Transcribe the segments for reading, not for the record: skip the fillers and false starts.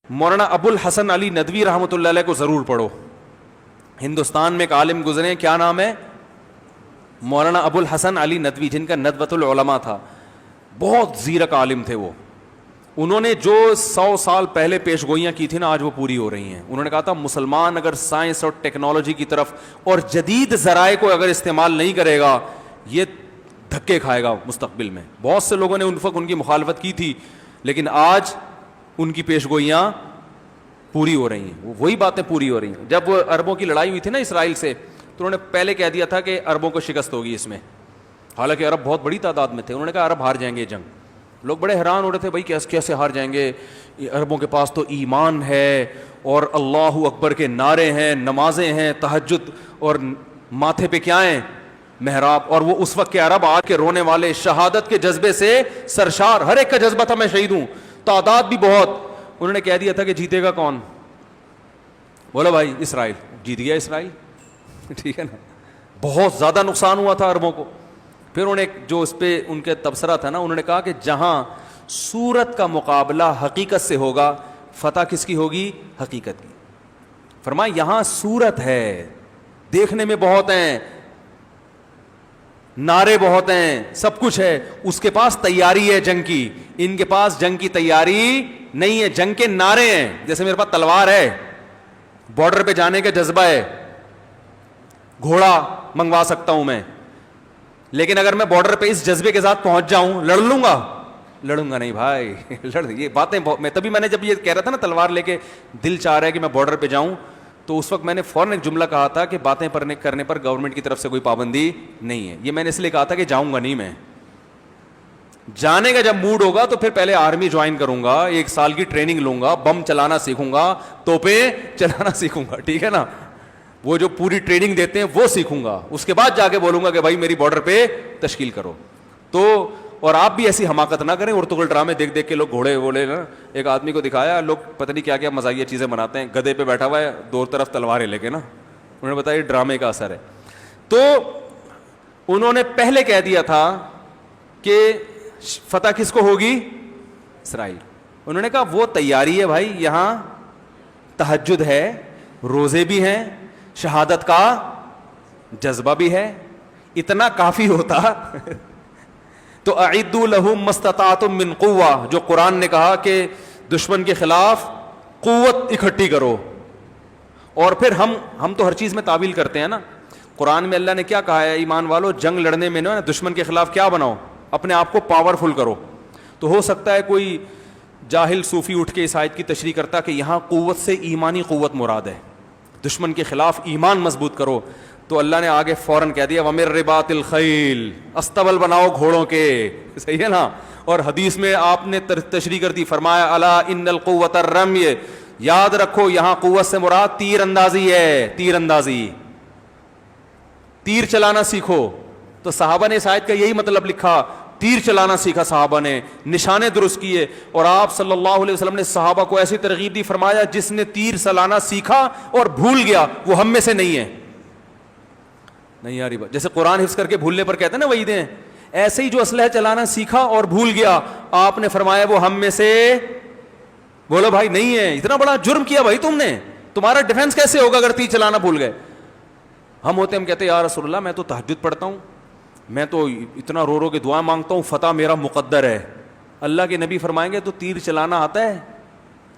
مولانا ابو الحسن علی ندوی رحمۃ اللہ علیہ کو ضرور پڑھو. ہندوستان میں ایک عالم گزرے ہیں, کیا نام ہے؟ مولانا ابو الحسن علی ندوی, جن کا ندوۃ العلماء تھا. بہت زیرک عالم تھے وہ. انہوں نے جو 100 سال پہلے پیش گوئیاں کی تھی نا, آج وہ پوری ہو رہی ہیں. انہوں نے کہا تھا مسلمان اگر سائنس اور ٹیکنالوجی کی طرف اور جدید ذرائع کو اگر استعمال نہیں کرے گا, یہ دھکے کھائے گا مستقبل میں. بہت سے لوگوں نے ان وقت ان کی مخالفت کی تھی, لیکن آج ان کی پیش گوئیاں پوری ہو رہی ہیں, وہی باتیں پوری ہو رہی ہیں. جب عربوں کی لڑائی ہوئی تھی نا اسرائیل سے, تو انہوں نے پہلے کہہ دیا تھا کہ عربوں کو شکست ہوگی اس میں, حالانکہ عرب بہت بڑی تعداد میں تھے. انہوں نے کہا عرب ہار جائیں گے جنگ. لوگ بڑے حیران ہو رہے تھے, بھائی کیسے ہار جائیں گے, عربوں کے پاس تو ایمان ہے اور اللہ اکبر کے نعرے ہیں, نمازیں ہیں, تہجد, اور ماتھے پہ کیا ہیں؟ محراب. اور وہ اس وقت کے عرب آج کے رونے والے, شہادت کے جذبے سے سرشار, ہر ایک کا جذبہ تھا میں شہید ہوں, تعداد بھی بہت. انہوں نے کہہ دیا تھا کہ جیتے گا کون؟ بولو بھائی اسرائیل. جیت گیا اسرائیل, ٹھیک ہے نا. بہت زیادہ نقصان ہوا تھا عربوں کو. پھر انہوں نے جو اس پہ ان کے تبصرہ تھا نا, انہوں نے کہا کہ جہاں صورت کا مقابلہ حقیقت سے ہوگا, فتح کس کی ہوگی؟ حقیقت کی. فرمایا یہاں صورت ہے, دیکھنے میں بہت ہیں, نعرے بہت ہیں, سب کچھ ہے, اس کے پاس تیاری ہے جنگ کی, ان کے پاس جنگ کی تیاری نہیں ہے, جنگ کے نعرے ہیں. جیسے میرے پاس تلوار ہے, بارڈر پہ جانے کا جذبہ ہے, گھوڑا منگوا سکتا ہوں میں, لیکن اگر میں بارڈر پہ اس جذبے کے ساتھ پہنچ جاؤں, لڑ لوں گا نہیں بھائی. یہ باتیں میں تبھی میں نے جب یہ کہہ رہا تھا نا تلوار لے کے دل چاہ رہا ہے کہ میں بارڈر پہ جاؤں, تو اس وقت میں نے فوراً ایک جملہ کہا تھا کہ باتیں کرنے پر گورنمنٹ کی طرف سے کوئی پابندی نہیں ہے. یہ میں نے اس لیے کہا تھا کہ جاؤں گا نہیں, میں جانے کا جب موڈ ہوگا تو پھر پہلے آرمی جوائن کروں گا, 1 سال کی ٹریننگ لوں گا, بم چلانا سیکھوں گا, توپیں چلانا سیکھوں گا, ٹھیک ہے نا, وہ جو پوری ٹریننگ دیتے ہیں وہ سیکھوں گا. اس کے بعد جا کے بولوں گا کہ بھائی میری بارڈر پہ تشکیل کرو. تو اور آپ بھی ایسی حماقت نہ کریں. ارطغرل ڈرامے دیکھ دیکھ کے لوگ گھوڑے ووڑے نا, ایک آدمی کو دکھایا, لوگ پتہ نہیں کیا کیا مزاحیہ چیزیں بناتے ہیں, گدھے پہ بیٹھا ہوا ہے, 2 طرف تلواریں لے کے نا. انہوں نے بتایا یہ ڈرامے کا اثر ہے. تو انہوں نے پہلے کہہ دیا تھا کہ فتح کس کو ہوگی؟ اسرائیل. انہوں نے کہا وہ تیاری ہے بھائی, یہاں تہجد ہے, روزے بھی ہیں, شہادت کا جذبہ بھی ہے. اتنا کافی ہوتا تو اعدوا لهم ما استطعتم من قوہ, جو قرآن نے کہا کہ دشمن کے خلاف قوت اکٹھی کرو. اور پھر ہم تو ہر چیز میں تعویل کرتے ہیں نا. قرآن میں اللہ نے کیا کہا ہے؟ ایمان والو جنگ لڑنے میں نا دشمن کے خلاف کیا بناؤ؟ اپنے آپ کو پاورفل کرو. تو ہو سکتا ہے کوئی جاہل صوفی اٹھ کے اس آیت کی تشریح کرتا کہ یہاں قوت سے ایمانی قوت مراد ہے, دشمن کے خلاف ایمان مضبوط کرو. تو اللہ نے آگے فوراً کہہ دیا وَمِن رِبَاطِ الْخَيْلِ, استبل بناؤ گھوڑوں کے, صحیح ہے نا. اور حدیث میں آپ نے تشریح کر دی, فرمایا الا ان القوۃ الرمی, یاد رکھو یہاں قوت سے مراد تیر اندازی ہے, تیر اندازی, تیر چلانا سیکھو. تو صحابہ نے اس آیت کا یہی مطلب لکھا, تیر چلانا سیکھا صحابہ نے, نشانے درست کیے. اور آپ صلی اللہ علیہ وسلم نے صحابہ کو ایسی ترغیب دی, فرمایا جس نے تیر چلانا سیکھا اور بھول گیا وہ ہم میں سے نہیں ہے. نہیں یاری بات, جیسے قرآن حفظ کر کے بھولنے پر کہتے ہیں نا وعیدیں, ایسے ہی جو اسلحہ چلانا سیکھا اور بھول گیا, آپ نے فرمایا وہ ہم میں سے, بولو بھائی نہیں ہے. اتنا بڑا جرم کیا بھائی تم نے, تمہارا ڈیفنس کیسے ہوگا اگر تیر چلانا بھول گئے؟ ہم کہتے ہیں یا رسول اللہ میں تو تہجد پڑھتا ہوں, میں تو اتنا رو رو کے دعا مانگتا ہوں, فتح میرا مقدر ہے. اللہ کے نبی فرمائیں گے تو تیر چلانا آتا ہے؟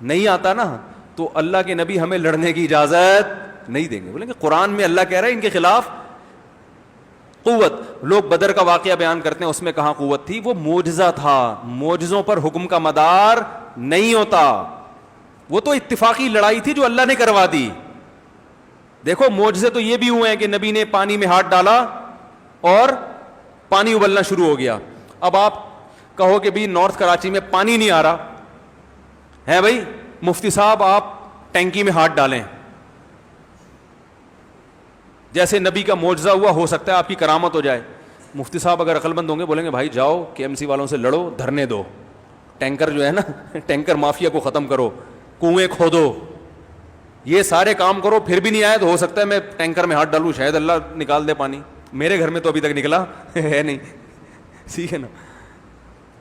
نہیں آتا نا. تو اللہ کے نبی ہمیں لڑنے کی اجازت نہیں دیں گے. بولیں گے قرآن میں اللہ کہہ رہا ہے ان کے خلاف قوت. لوگ بدر کا واقعہ بیان کرتے ہیں, اس میں کہاں قوت تھی؟ وہ معجزہ تھا. معجزوں پر حکم کا مدار نہیں ہوتا, وہ تو اتفاقی لڑائی تھی جو اللہ نے کروا دی. دیکھو معجزے تو یہ بھی ہوئے ہیں کہ نبی نے پانی میں ہاتھ ڈالا اور پانی ابلنا شروع ہو گیا. اب آپ کہو کہ بھی نارتھ کراچی میں پانی نہیں آ رہا ہے, بھائی مفتی صاحب آپ ٹینکی میں ہاتھ ڈالیں, جیسے نبی کا معجزہ ہوا, ہو سکتا ہے آپ کی کرامت ہو جائے. مفتی صاحب اگر عقل مند ہوں گے بولیں گے بھائی جاؤ KMC والوں سے لڑو, دھرنے دو, ٹینکر جو ہے نا ٹینکر مافیا کو ختم کرو, کنویں کھودو, یہ سارے کام کرو, پھر بھی نہیں آئے تو ہو سکتا ہے میں ٹینکر میں ہاتھ ڈالوں, شاید اللہ نکال دے پانی. میرے گھر میں تو ابھی تک نکلا ہے نہیں, ٹھیک ہے نا.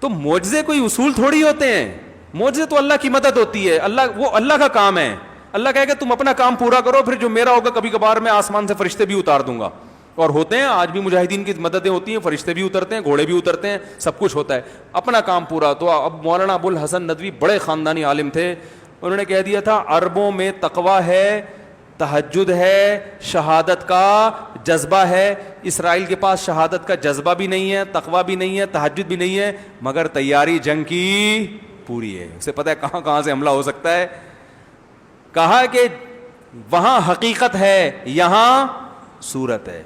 تو معجزے کوئی اصول تھوڑی ہوتے ہیں, معجزے تو اللہ کی مدد ہوتی ہے, وہ اللہ کا کام ہے. اللہ کہے کہ تم اپنا کام پورا کرو, پھر جو میرا ہوگا کبھی کبھار میں آسمان سے فرشتے بھی اتار دوں گا. اور ہوتے ہیں آج بھی مجاہدین کی مددیں ہوتی ہیں, فرشتے بھی اترتے ہیں, گھوڑے بھی اترتے ہیں, سب کچھ ہوتا ہے. اپنا کام پورا. تو اب مولانا ابو الحسن ندوی بڑے خاندانی عالم تھے, انہوں نے کہہ دیا تھا عربوں میں تقویٰ ہے, تہجد ہے, شہادت کا جذبہ ہے. اسرائیل کے پاس شہادت کا جذبہ بھی نہیں ہے, تقویٰ بھی نہیں ہے, تہجد بھی نہیں ہے, مگر تیاری جنگ کی پوری ہے. اسے پتہ ہے کہاں کہاں سے حملہ ہو سکتا ہے. کہا کہ وہاں حقیقت ہے, یہاں صورت ہے.